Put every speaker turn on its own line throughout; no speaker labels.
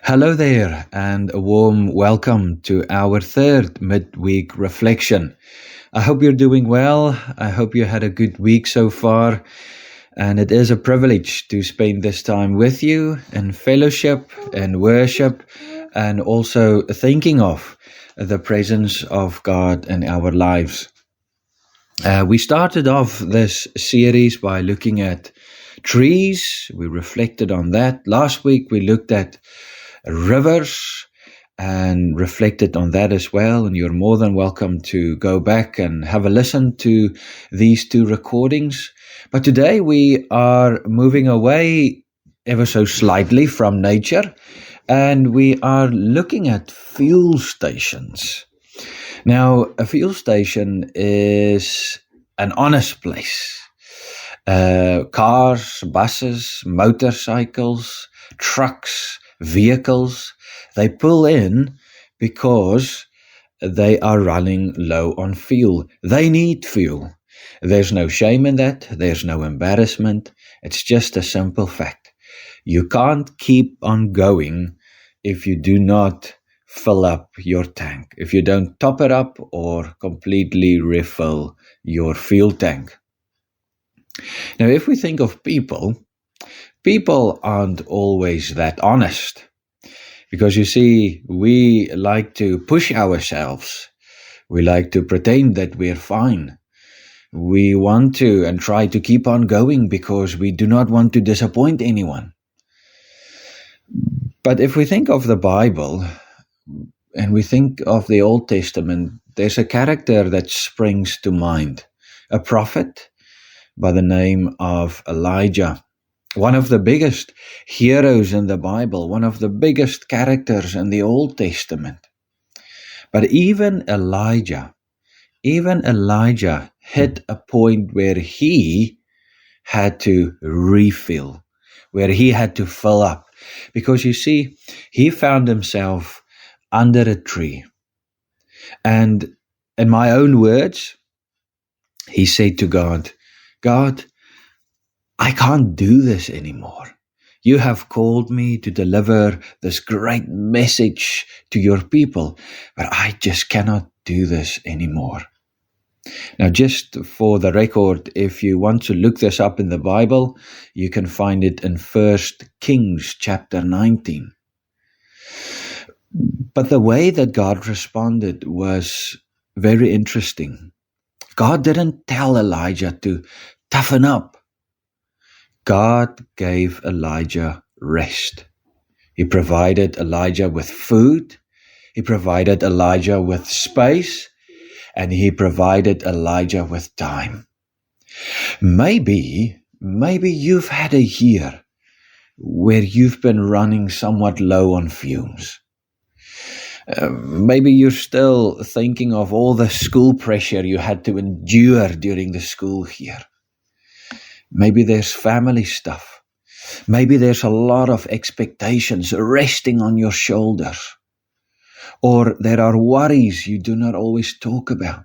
Hello there, and a warm welcome to our third midweek reflection. I hope you're doing well. I hope you had a good week so far. And it is a privilege to spend this time with you in fellowship and worship, and also thinking of the presence of God in our lives. We started off this series by looking at trees. We reflected on that. Last week we looked at rivers and reflected on that as well, and you're more than welcome to go back and have a listen to these two recordings. But today we are moving away ever so slightly from nature, and we are looking at fuel stations. Now, a fuel station is an honest place. Cars, buses, motorcycles, trucks, vehicles, they pull in because they are running low on fuel. They need fuel. There's no shame in that. There's no embarrassment. It's just a simple fact. You can't keep on going if you do not fill up your tank, if you don't top it up or completely refill your fuel tank. Now, if we think of people aren't always that honest, because you see, we like to push ourselves. We like to pretend that we're fine. We want to and try to keep on going because we do not want to disappoint anyone. But if we think of the Bible and we think of the Old Testament, there's a character that springs to mind, a prophet by the name of Elijah. One of the biggest heroes in the Bible, one of the biggest characters in the Old Testament. But even Elijah hit a point where he had to refill, where he had to fill up. Because you see, he found himself under a tree. And in my own words, he said to God, God, I can't do this anymore. You have called me to deliver this great message to your people, but I just cannot do this anymore. Now, just for the record, if you want to look this up in the Bible, you can find it in 1 Kings chapter 19. But the way that God responded was very interesting. God didn't tell Elijah to toughen up. God gave Elijah rest. He provided Elijah with food. He provided Elijah with space. And he provided Elijah with time. Maybe you've had a year where you've been running somewhat low on fumes. Maybe you're still thinking of all the school pressure you had to endure during the school year. Maybe there's family stuff. Maybe there's a lot of expectations resting on your shoulders. Or there are worries you do not always talk about.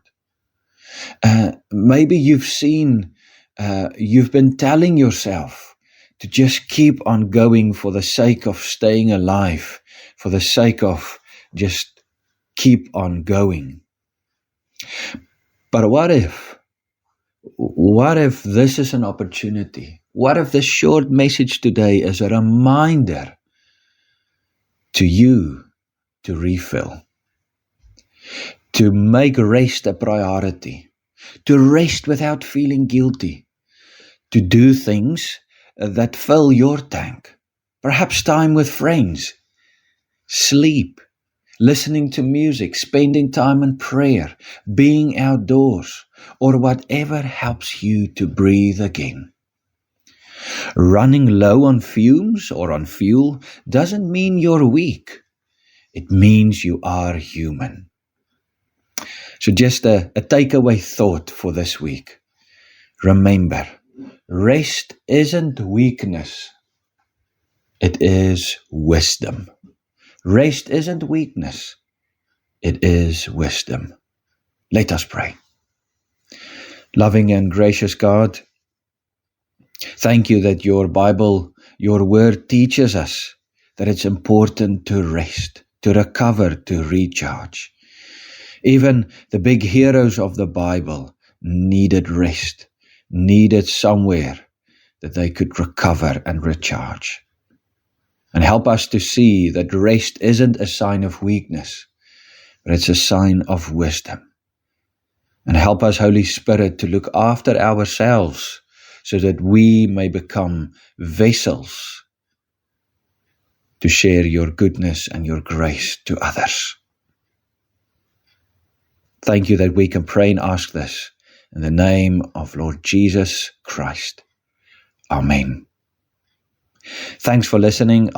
Maybe you've been telling yourself to just keep on going for the sake of staying alive, for the sake of just keep on going. But what if this is an opportunity? What if this short message today is a reminder to you to refill, to make rest a priority, to rest without feeling guilty, to do things that fill your tank, perhaps time with friends, sleep, listening to music, spending time in prayer, being outdoors, or whatever helps you to breathe again. Running low on fumes or on fuel doesn't mean you're weak. It means you are human. So just a takeaway thought for this week. Remember, rest isn't weakness. It is wisdom. Rest isn't weakness. It is wisdom. Let us pray. Loving and gracious God, thank you that your Bible, your word teaches us that it's important to rest, to recover, to recharge. Even the big heroes of the Bible needed rest, needed somewhere that they could recover and recharge. And help us to see that rest isn't a sign of weakness, but it's a sign of wisdom. And help us, Holy Spirit, to look after ourselves so that we may become vessels to share your goodness and your grace to others. Thank you that we can pray and ask this in the name of Lord Jesus Christ. Amen. Thanks for listening.